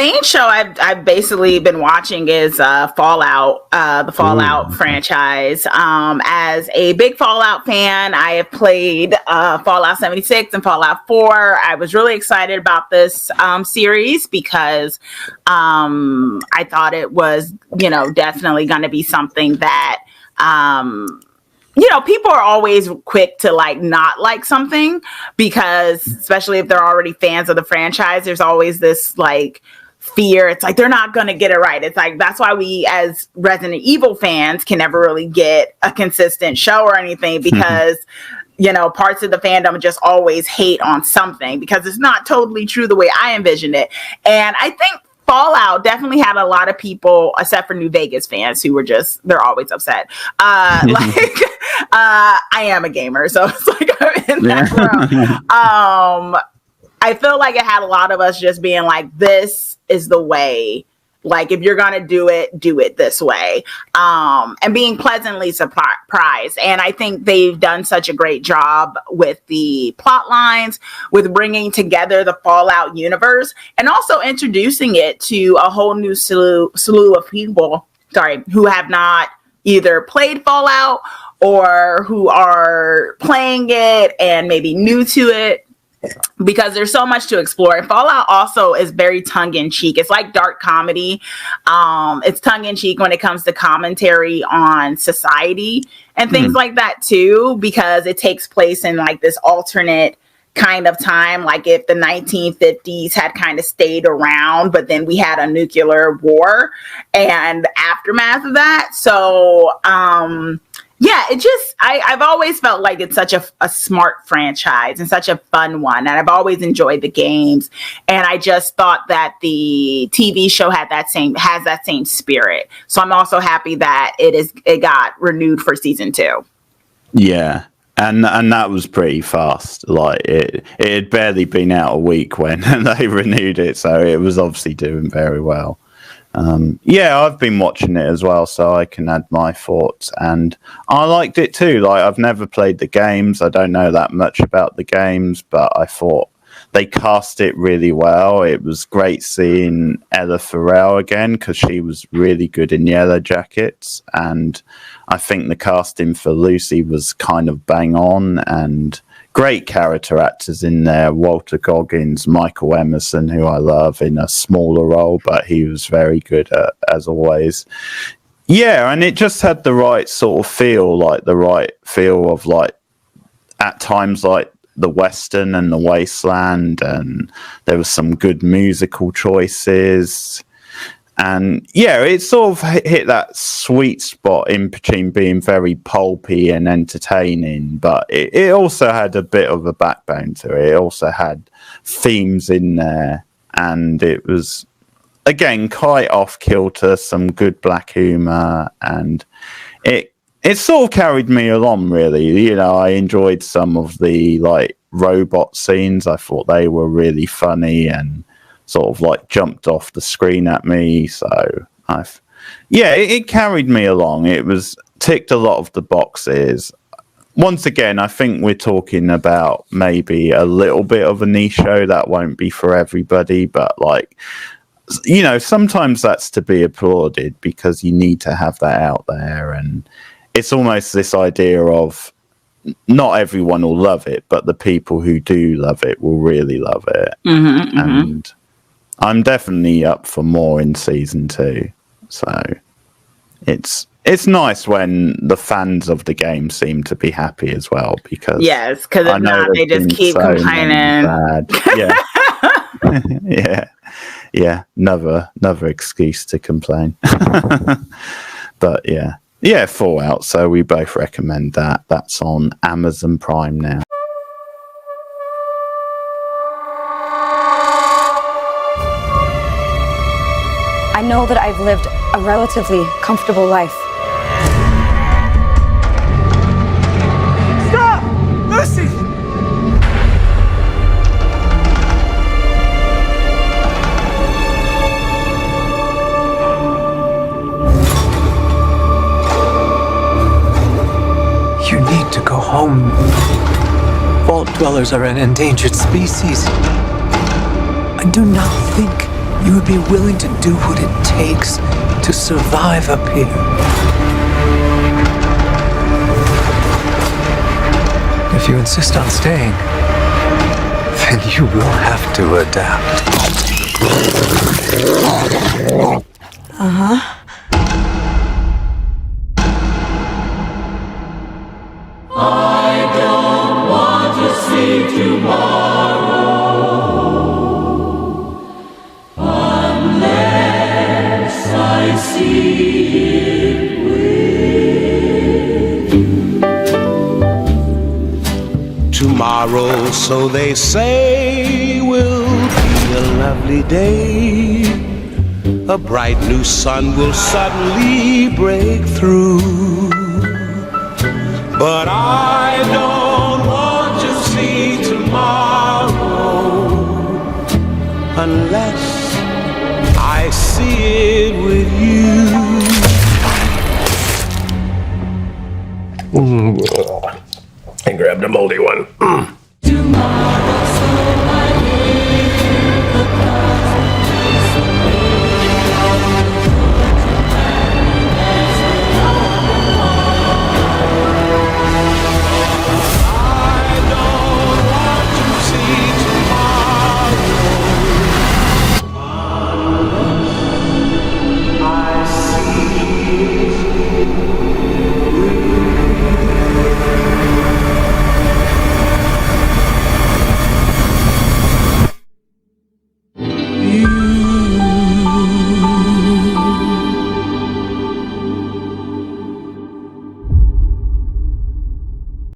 main show I've basically been watching is Fallout, the Fallout franchise. As a big Fallout fan, I have played Fallout 76 and Fallout 4. I was really excited about this series because I thought it was, definitely going to be something that people are always quick to not like something because especially if they're already fans of the franchise, there's always this fear. It's they're not going to get it right. It's that's why we as Resident Evil fans can never really get a consistent show or anything because parts of the fandom just always hate on something because it's not totally true the way I envisioned it. And I think Fallout definitely had a lot of people, except for New Vegas fans, who were they're always upset. I am a gamer, so it's I'm in that room. I feel like it had a lot of us just being this is the way. If you're going to do it this way. And being pleasantly surprised. And I think they've done such a great job with the plot lines, with bringing together the Fallout universe, and also introducing it to a whole new slew of people, who have not either played Fallout or who are playing it and maybe new to it. Because there's so much to explore. And Fallout also is very tongue-in-cheek. It's like dark comedy. It's tongue-in-cheek when it comes to commentary on society and things like that too, because it takes place in this alternate kind of time, if the 1950s had kind of stayed around, but then we had a nuclear war and aftermath of that. So yeah, I've always felt like it's such a smart franchise and such a fun one. And I've always enjoyed the games. And I just thought that the TV show has that same spirit. So I'm also happy that it got renewed for season 2. Yeah. And that was pretty fast. It had barely been out a week when they renewed it. So it was obviously doing very well. I've been watching it as well, so I can add my thoughts, and I liked it too. I've never played the games, I don't know that much about the games, but I thought they cast it really well. It was great seeing Ella Farrell again because she was really good in Yellow Jackets, and I think the casting for Lucy was kind of bang on, and great character actors in there. Walter Goggins, Michael Emerson, who I love, in a smaller role, but he was very good as always. Yeah, and it just had the right sort of feel, the right feel of at times the Western and the Wasteland, and there was some good musical choices. And yeah, it sort of hit that sweet spot in between being very pulpy and entertaining, but it also had a bit of a backbone to it. It also had themes in there, and it was, again, quite off-kilter, some good black humour, and it sort of carried me along, really. I enjoyed some of the robot scenes. I thought they were really funny and sort of jumped off the screen at me. So it carried me along. It was ticked a lot of the boxes. Once again, I think we're talking about maybe a little bit of a niche show that won't be for everybody, but sometimes that's to be applauded because you need to have that out there. And it's almost this idea of not everyone will love it, but the people who do love it will really love it. And I'm definitely up for more in season 2. So it's nice when the fans of the game seem to be happy as well, because if not, they just keep complaining. Yeah. Another excuse to complain. But yeah, Fallout. So we both recommend that. That's on Amazon Prime now. I know that I've lived a relatively comfortable life. Stop! Lucy! You need to go home. Vault dwellers are an endangered species. I do not think you would be willing to do what it takes to survive up here. If you insist on staying, then you will have to adapt. Tomorrow, so they say, will be a lovely day. A bright new sun will suddenly break through. But I don't want to see tomorrow unless I see it with you. I grabbed a moldy one. Tomorrow.